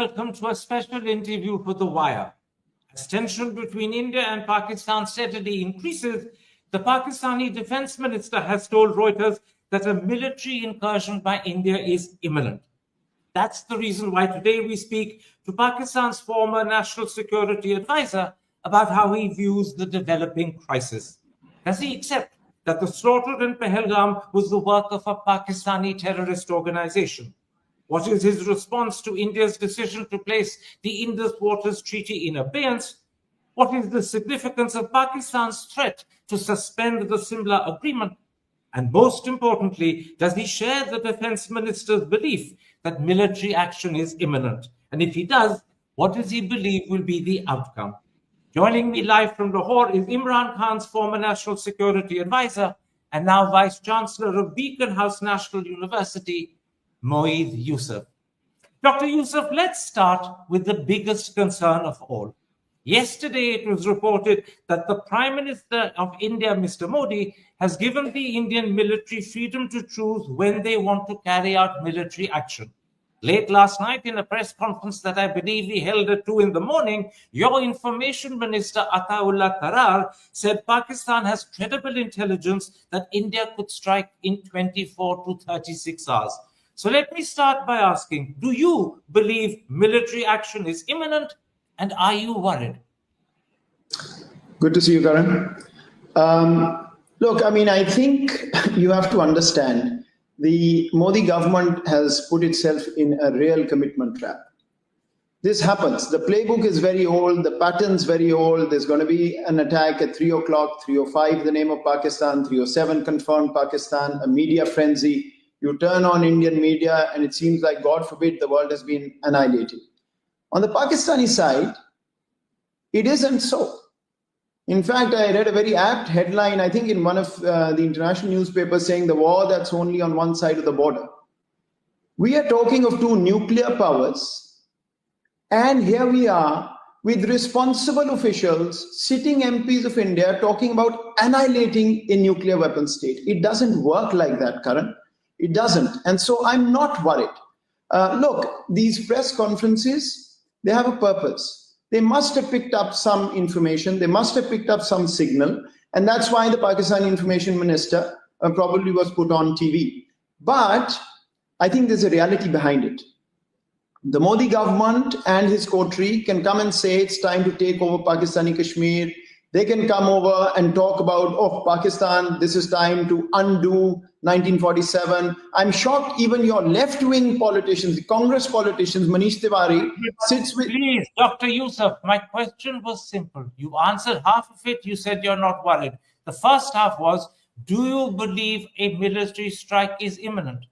Welcome to a special interview for The Wire. As tension between India and Pakistan steadily increases, the Pakistani defense minister has told Reuters that a military incursion by India is imminent. That's the reason why today we speak to Pakistan's former national security advisor about how he views the developing crisis. Does he accept that the slaughter in Pahalgam was the work of a Pakistani terrorist organization? What is his response to India's decision to place the Indus Waters Treaty in abeyance? What is the significance of Pakistan's threat to suspend the Simla Agreement? And most importantly, does he share the defense minister's belief that military action is imminent? And if he does, what does he believe will be the outcome? Joining me live from Lahore is Imran Khan's former national security advisor and now vice chancellor of Beacon House National University, Moeed Yusuf. Dr. Yusuf, let's start with the biggest concern of all. Yesterday, it was reported that the Prime Minister of India, Mr. Modi, has given the Indian military freedom to choose when they want to carry out military action. Late last night, in a press conference that I believe he held at 2 a.m, your Information Minister, Ataullah Tarar, said Pakistan has credible intelligence that India could strike in 24 to 36 hours. So let me start by asking, do you believe military action is imminent? And are you worried? Good to see you, Karan. Look, I think you have to understand the Modi government has put itself in a real commitment trap. This happens. The playbook is very old. The pattern's very old. There's going to be an attack at 3 o'clock, 3:05, the name of Pakistan, 3:07, confirmed Pakistan, a media frenzy. You turn on Indian media and it seems like, God forbid, the world has been annihilated. On the Pakistani side, it isn't so. In fact, I read a very apt headline, I think in one of the international newspapers, saying the war that's only on one side of the border. We are talking of two nuclear powers, and here we are with responsible officials, sitting MPs of India, talking about annihilating a nuclear weapon state. It doesn't work like that, Karan. It doesn't. And so I'm not worried. Look, these press conferences, they have a purpose. They must have picked up some information. They must have picked up some signal. And that's why the Pakistani information minister probably was put on TV. But I think there's a reality behind it. The Modi government and his coterie can come and say it's time to take over Pakistani Kashmir. They can come over and talk about, oh, Pakistan, this is time to undo 1947. I'm shocked even your left-wing politicians, the Congress politicians, Manish Tiwari, sits with... Please, Dr. Yusuf, my question was simple. You answered half of it. You said you're not worried. The first half was, do you believe a military strike is imminent?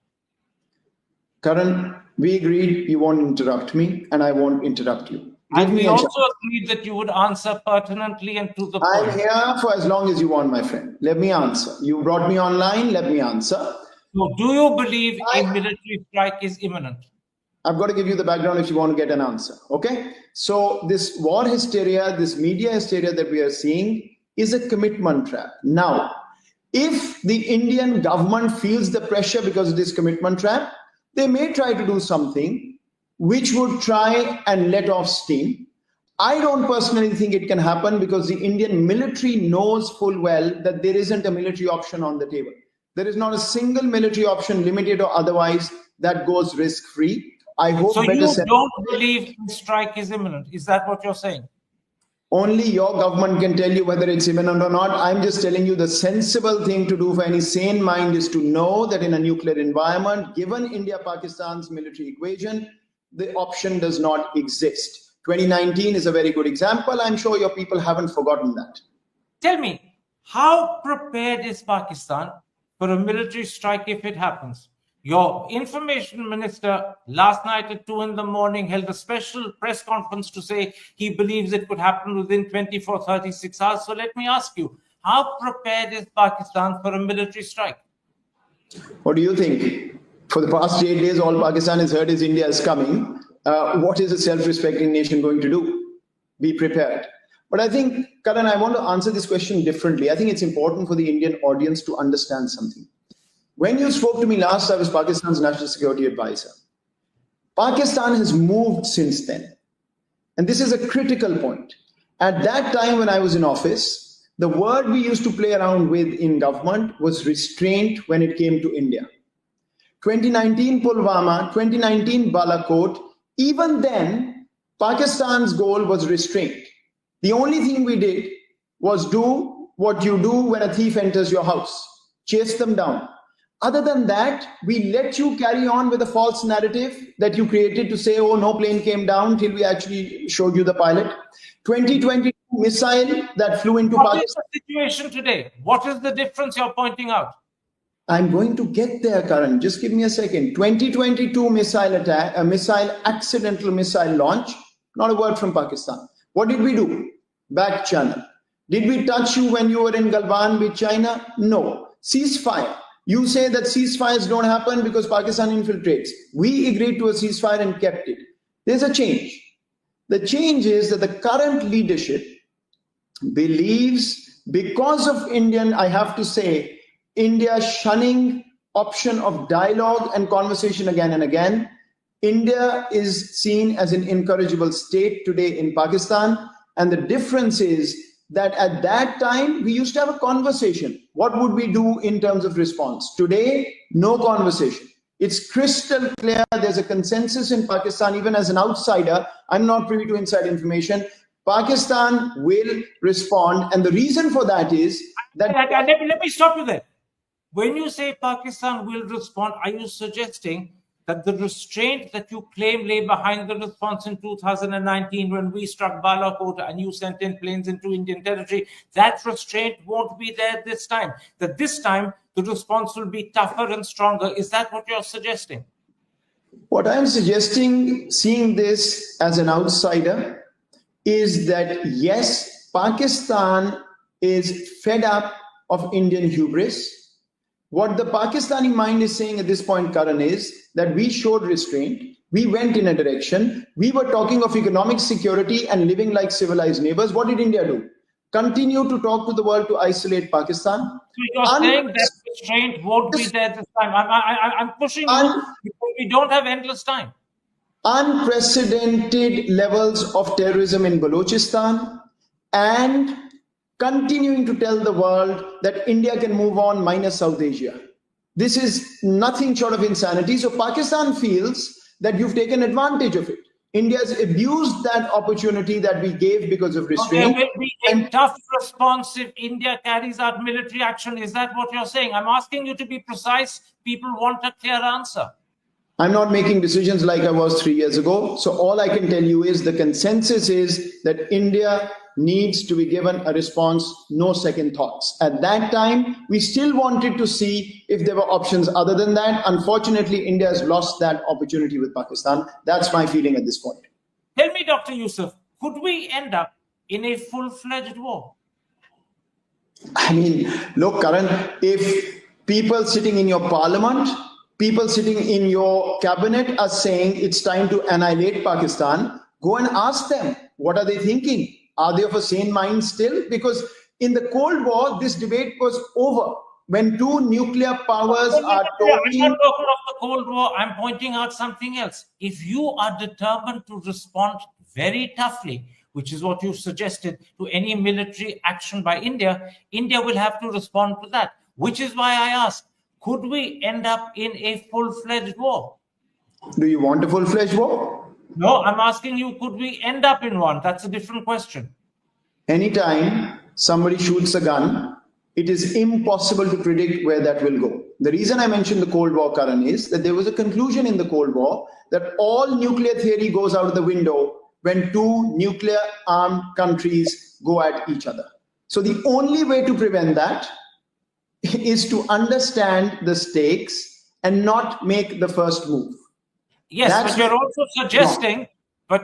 Karan, we agreed you won't interrupt me and I won't interrupt you. And we also agreed that you would answer pertinently and to the point. I'm here for as long as you want, my friend. Let me answer. You brought me online, let me answer. So do you believe a military strike is imminent? I've got to give you the background if you want to get an answer, okay? So this war hysteria, this media hysteria that we are seeing is a commitment trap. Now, if the Indian government feels the pressure because of this commitment trap, they may try to do something which would try and let off steam. I don't personally think it can happen because the Indian military knows full well that there isn't a military option on the table. There is not a single military option, limited or otherwise, that goes risk-free. I hope. So you don't believe the strike is imminent? Is that what you're saying? Only your government can tell you whether it's imminent or not. I'm just telling you the sensible thing to do for any sane mind is to know that in a nuclear environment, given India-Pakistan's military equation, the option does not exist. 2019 is a very good example. I'm sure your people haven't forgotten that. Tell me, how prepared is Pakistan for a military strike if it happens? Your information minister last night at 2 a.m. held a special press conference to say he believes it could happen within 24, 36 hours. So let me ask you, how prepared is Pakistan for a military strike? What do you think? For the past 8 days, all Pakistan has heard is India is coming. What is a self-respecting nation going to do? Be prepared. But I think, Karan, I want to answer this question differently. I think it's important for the Indian audience to understand something. When you spoke to me last, I was Pakistan's national security advisor. Pakistan has moved since then. And this is a critical point. At that time when I was in office, the word we used to play around with in government was restraint when it came to India. 2019 Pulwama, 2019 Balakot, even then, Pakistan's goal was restraint. The only thing we did was do what you do when a thief enters your house, chase them down. Other than that, we let you carry on with a false narrative that you created to say, oh, no plane came down till we actually showed you the pilot. 2022 missile that flew into Pakistan. What is the situation today? What is the difference you're pointing out? I'm going to get there, Karan. Just give me a second. 2022 missile attack, accidental missile launch, not a word from Pakistan. What did we do? Back channel. Did we touch you when you were in Galwan with China? No. Ceasefire. You say that ceasefires don't happen because Pakistan infiltrates. We agreed to a ceasefire and kept it. There's a change. The change is that the current leadership believes, because of I have to say, India shunning option of dialogue and conversation again and again, India is seen as an incorrigible state today in Pakistan. And the difference is that at that time, we used to have a conversation. What would we do in terms of response? Today, no conversation. It's crystal clear. There's a consensus in Pakistan, even as an outsider. I'm not privy to inside information. Pakistan will respond. And the reason for that is that... Let me stop you there. When you say Pakistan will respond, are you suggesting that the restraint that you claim lay behind the response in 2019 when we struck Balakot and you sent in planes into Indian territory, that restraint won't be there this time? That this time the response will be tougher and stronger? Is that what you're suggesting? What I'm suggesting, seeing this as an outsider, is that yes, Pakistan is fed up of Indian hubris. What the Pakistani mind is saying at this point, Karan, is that we showed restraint. We went in a direction. We were talking of economic security and living like civilized neighbors. What did India do? Continue to talk to the world to isolate Pakistan. So you're saying that restraint won't be there this time. I'm pushing you because we don't have endless time. Unprecedented levels of terrorism in Balochistan and continuing to tell the world that India can move on minus South Asia. This is nothing short of insanity. So Pakistan feels that you've taken advantage of it. India's abused that opportunity that we gave because of restraint. There will be a tough response if India carries out military action. Is that what you're saying? I'm asking you to be precise. People want a clear answer. I'm not making decisions like I was 3 years ago. So all I can tell you is the consensus is that India needs to be given a response, no second thoughts. At that time, we still wanted to see if there were options other than that. Unfortunately, India has lost that opportunity with Pakistan. That's my feeling at this point. Tell me, Dr. Yusuf, could we end up in a full-fledged war? I mean, look, Karan, if people sitting in your parliament, people sitting in your cabinet are saying it's time to annihilate Pakistan, go and ask them, what are they thinking? Are they of a sane mind still? Because in the Cold War, this debate was over. When two nuclear powers are talking... I'm not talking of the Cold War. I'm pointing out something else. If you are determined to respond very toughly, which is what you suggested, to any military action by India, India will have to respond to that. Which is why I asked, could we end up in a full-fledged war? Do you want a full-fledged war? No, I'm asking you, could we end up in one? That's a different question. Anytime somebody shoots a gun, it is impossible to predict where that will go. The reason I mentioned the Cold War, Karan, is that there was a conclusion in the Cold War that all nuclear theory goes out of the window when two nuclear-armed countries go at each other. So the only way to prevent that is to understand the stakes and not make the first move. Yes, but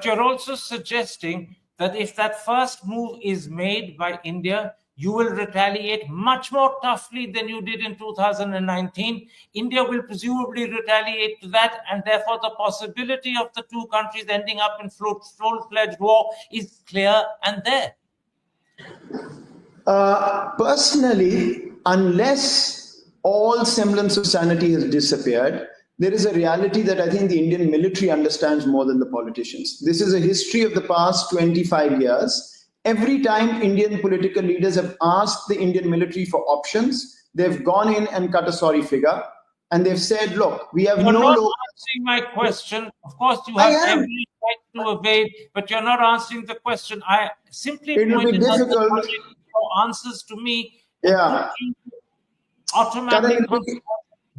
you're also suggesting that if that first move is made by India, you will retaliate much more toughly than you did in 2019. India will presumably retaliate to that, and therefore the possibility of the two countries ending up in full-fledged war is clear and there. Personally, unless all semblance of sanity has disappeared, there is a reality that I think the Indian military understands more than the politicians. This is a history of the past 25 years. Every time Indian political leaders have asked the Indian military for options, they've gone in and cut a sorry figure. And they've said, look, we have You're no... not answering my question. Of course, you have every right to evade, but you're not answering the question. I simply pointed out that your answers to me. Yeah. Automatic.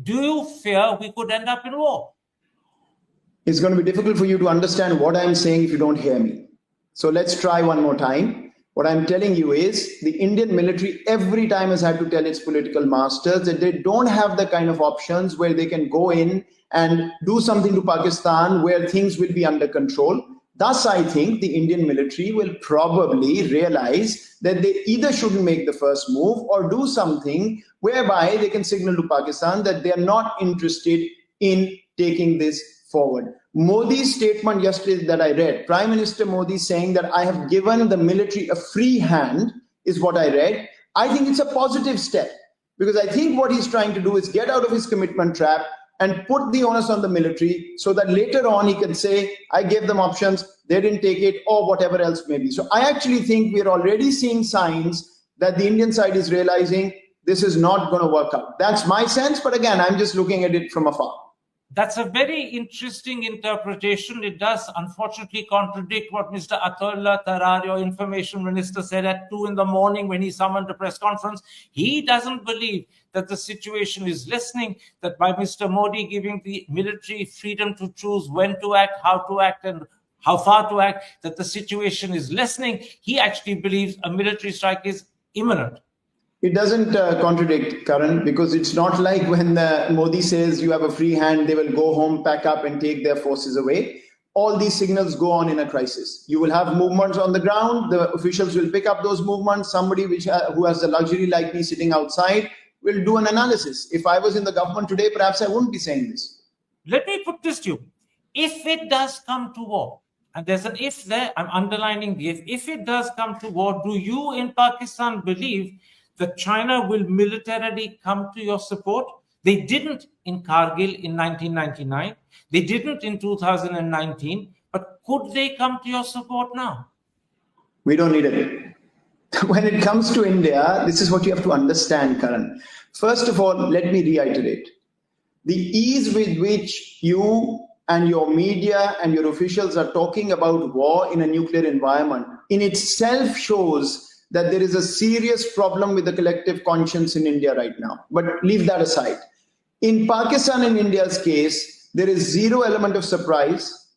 Do you fear we could end up in war? It's going to be difficult for you to understand what I'm saying if you don't hear me. So let's try one more time. What I'm telling you is the Indian military every time has had to tell its political masters that they don't have the kind of options where they can go in and do something to Pakistan where things will be under control. Thus, I think the Indian military will probably realize that they either shouldn't make the first move or do something whereby they can signal to Pakistan that they are not interested in taking this forward. Modi's statement yesterday that I read, Prime Minister Modi saying that I have given the military a free hand is what I read. I think it's a positive step because I think what he's trying to do is get out of his commitment trap and put the onus on the military so that later on he can say, I gave them options, they didn't take it, or whatever else may be. So I actually think we're already seeing signs that the Indian side is realizing this is not going to work out. That's my sense, but again, I'm just looking at it from afar. That's a very interesting interpretation. It does unfortunately contradict what Mr. Atullah Tarar, your information minister, said at 2 in the morning when he summoned a press conference. He doesn't believe that the situation is lessening, that by Mr. Modi giving the military freedom to choose when to act, and how far to act, that the situation is lessening. He actually believes a military strike is imminent. It doesn't contradict, Karan, because it's not like when Modi says you have a free hand, they will go home, pack up and take their forces away. All these signals go on in a crisis. You will have movements on the ground. The officials will pick up those movements. Somebody who has the luxury like me sitting outside will do an analysis. If I was in the government today, perhaps I wouldn't be saying this. Let me put this to you. If it does come to war, and there's an if there, I'm underlining the if it does come to war, do you in Pakistan believe that China will militarily come to your support? They didn't in Kargil in 1999. They didn't in 2019. But could they come to your support now? We don't need it. When it comes to India, this is what you have to understand, Karan. First of all, let me reiterate. The ease with which you and your media and your officials are talking about war in a nuclear environment in itself shows that there is a serious problem with the collective conscience in India right now. But leave that aside. In Pakistan and India's case, there is zero element of surprise.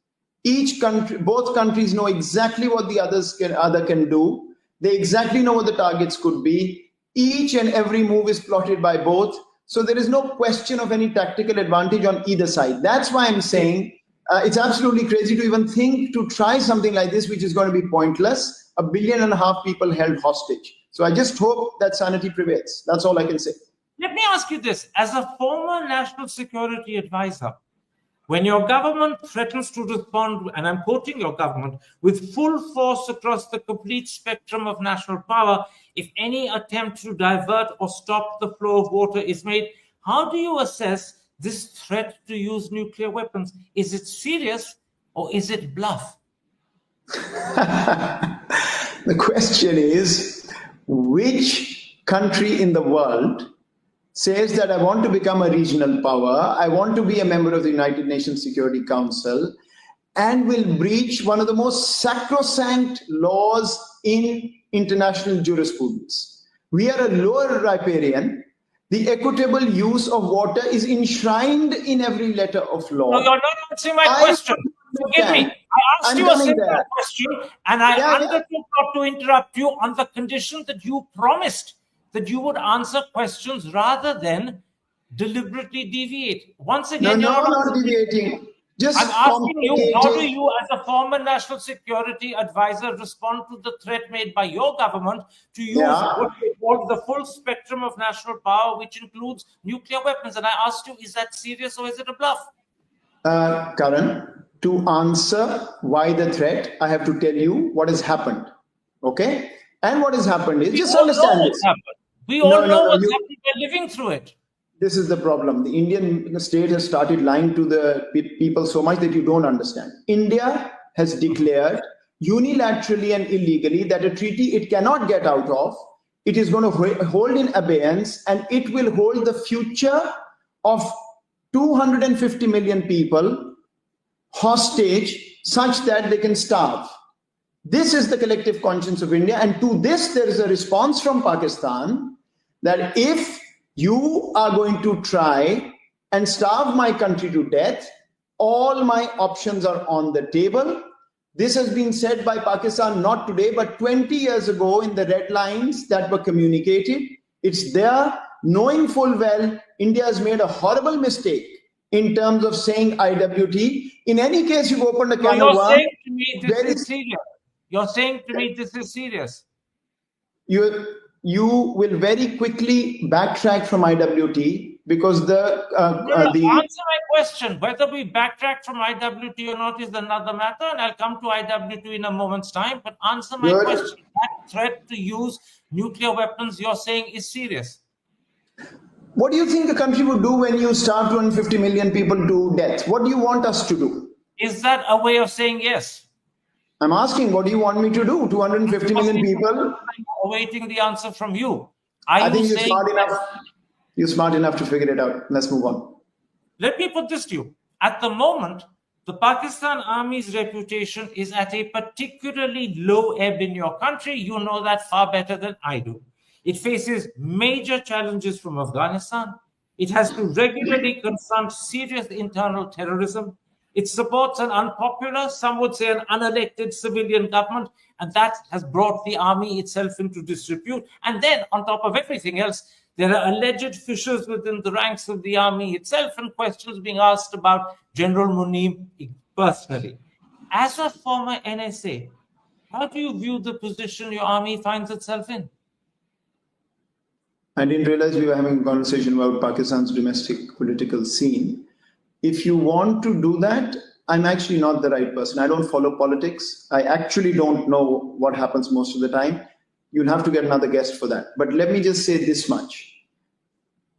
Each country, both countries know exactly what the other can do. They exactly know what the targets could be. Each and every move is plotted by both. So there is no question of any tactical advantage on either side. That's why I'm saying it's absolutely crazy to even think to try something like this, which is going to be pointless. 1.5 billion people held hostage. So I just hope that sanity prevails. That's all I can say. Let me ask you this. As a former national security advisor, when your government threatens to respond, and I'm quoting your government, with full force across the complete spectrum of national power, if any attempt to divert or stop the flow of water is made, how do you assess this threat to use nuclear weapons? Is it serious or is it bluff? The question is, which country in the world says that I want to become a regional power, I want to be a member of the United Nations Security Council, and will breach one of the most sacrosanct laws in international jurisprudence? We are a lower riparian. The equitable use of water is enshrined in every letter of law. No, you're not answering my question. Forgive me. I asked you a simple question, and I undertook not to interrupt you on the condition that you promised that you would answer questions rather than deliberately deviate. Once again, no, I'm not deviating. I'm asking you, how do you, as a former national security advisor, respond to the threat made by your government to use what they call the full spectrum of national power, which includes nuclear weapons? And I asked you, is that serious or is it a bluff? Karan, to answer why the threat, I have to tell you what has happened. Okay? And what has happened is, just understand this. We all know what's happened. We're living through it. This is the problem. The Indian state has started lying to the people so much that you don't understand. India has declared unilaterally and illegally that a treaty it cannot get out of, it is going to hold in abeyance, and it will hold the future of 250 million people hostage such that they can starve. This is the collective conscience of India, and to this there is a response from Pakistan that if you are going to try and starve my country to death, all my options are on the table. This has been said by Pakistan not today, but 20 years ago in the red lines that were communicated. It's there, knowing full well India has made a horrible mistake in terms of saying IWT. In any case, you've opened a can of worms. You're saying to me this is serious. You're saying to me this is serious. You will very quickly backtrack from IWT because answer my question. Whether we backtrack from IWT or not is another matter, and I'll come to IWT in a moment's time. But answer my question. That threat to use nuclear weapons, you're saying, is serious. What do you think a country would do when you starve 250 million people to death? What do you want us to do? Is that a way of saying yes? I'm asking, what do you want me to do? 250 million people? I'm awaiting the answer from you. I think you're smart enough. You're smart enough to figure it out. Let's move on. Let me put this to you. At the moment, the Pakistan Army's reputation is at a particularly low ebb in your country. You know that far better than I do. It faces major challenges from Afghanistan. It has to regularly confront serious internal terrorism. It supports an unpopular, some would say an unelected civilian government, and that has brought the army itself into disrepute. And then, on top of everything else, there are alleged fissures within the ranks of the army itself and questions being asked about General Moeed personally. As a former NSA, how do you view the position your army finds itself in? I didn't realize we were having a conversation about Pakistan's domestic political scene. If you want to do that, I'm actually not the right person. I don't follow politics. I actually don't know what happens most of the time. You'll have to get another guest for that. But let me just say this much.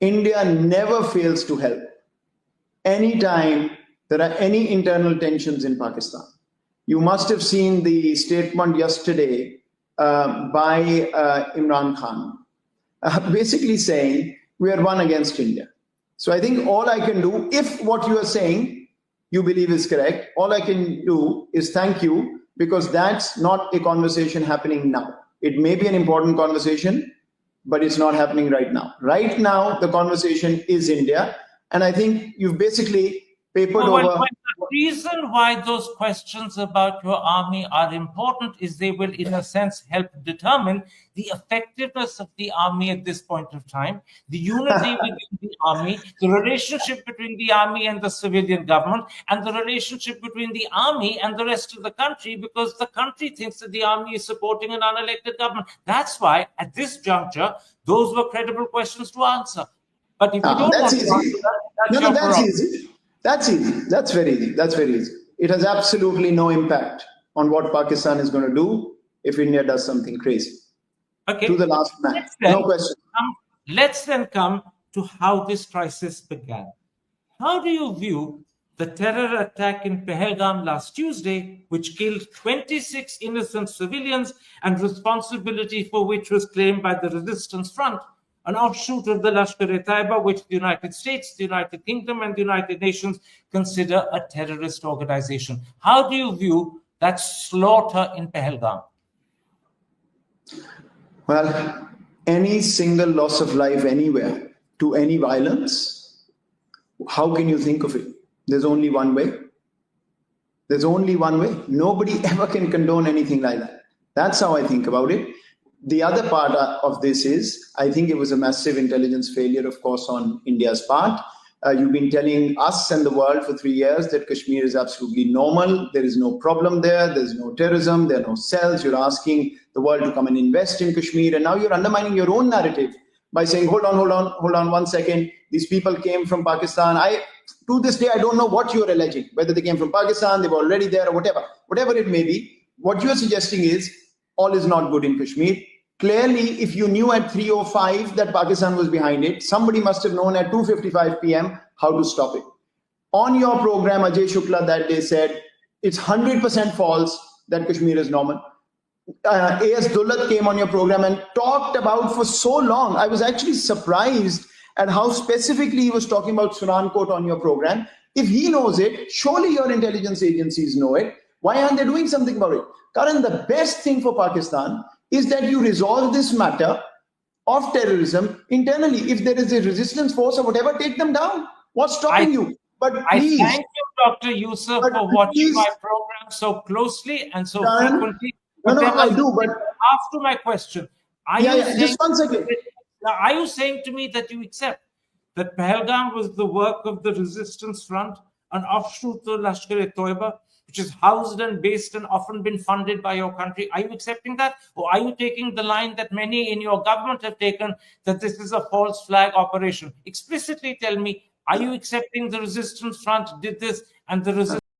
India never fails to help. Anytime there are any internal tensions in Pakistan. You must have seen the statement yesterday by Imran Khan, basically saying we are one against India. So I think all I can do, if what you are saying you believe is correct, all I can do is thank you, because that's not a conversation happening now. It may be an important conversation, but it's not happening right now. Right now, the conversation is India. And I think you've basically papered over. The reason why those questions about your army are important is they will, in a sense, help determine the effectiveness of the army at this point of time, the unity within the army, the relationship between the army and the civilian government, and the relationship between the army and the rest of the country, because the country thinks that the army is supporting an unelected government. That's why, at this juncture, those were credible questions to answer. But if you don't that's want easy. to answer that, That's easy. That's easy. That's very easy. That's very easy. It has absolutely no impact on what Pakistan is going to do if India does something crazy. Okay. To the last man. No question. Let's then come to how this crisis began. How do you view the terror attack in Pahalgam last Tuesday, which killed 26 innocent civilians and responsibility for which was claimed by the Resistance Front, an offshoot of the Lashkar-e-Taiba, which the United States, the United Kingdom, and the United Nations consider a terrorist organization? How do you view that slaughter in Pahalgam? Well, any single loss of life anywhere to any violence, how can you think of it? There's only one way. There's only one way. Nobody ever can condone anything like that. That's how I think about it. The other part of this is, I think it was a massive intelligence failure, of course, on India's part. You've been telling us and the world for 3 years that Kashmir is absolutely normal. There is no problem there. There's no terrorism. There are no cells. You're asking the world to come and invest in Kashmir. And now you're undermining your own narrative by saying, hold on 1 second. These people came from Pakistan. To this day, I don't know what you're alleging, whether they came from Pakistan, they were already there or whatever it may be. What you're suggesting is all is not good in Kashmir. Clearly, if you knew at 3:05 that Pakistan was behind it, somebody must have known at 2:55 p.m. how to stop it. On your program, Ajay Shukla that day said it's 100% false that Kashmir is normal. A.S. Dullat came on your program and talked about for so long. I was actually surprised at how specifically he was talking about Sunankot on your program. If he knows it, surely your intelligence agencies know it. Why aren't they doing something about it? Karan, the best thing for Pakistan is that you resolve this matter of terrorism internally. If there is a resistance force or whatever, take them down. What's stopping you? But please, I thank you, Dr. Yusuf, but for watching please, my program so closely and so Karan, frequently. no, there I was do, but after my question, are you saying, just 1 second. Are you saying to me that you accept that Pahalgam was the work of the Resistance Front, an offshoot of Lashkar-e-Toiba, which is housed and based and often been funded by your country? Are you accepting that? Or are you taking the line that many in your government have taken, that this is a false flag operation? Explicitly tell me, are you accepting the Resistance Front did this and the resistance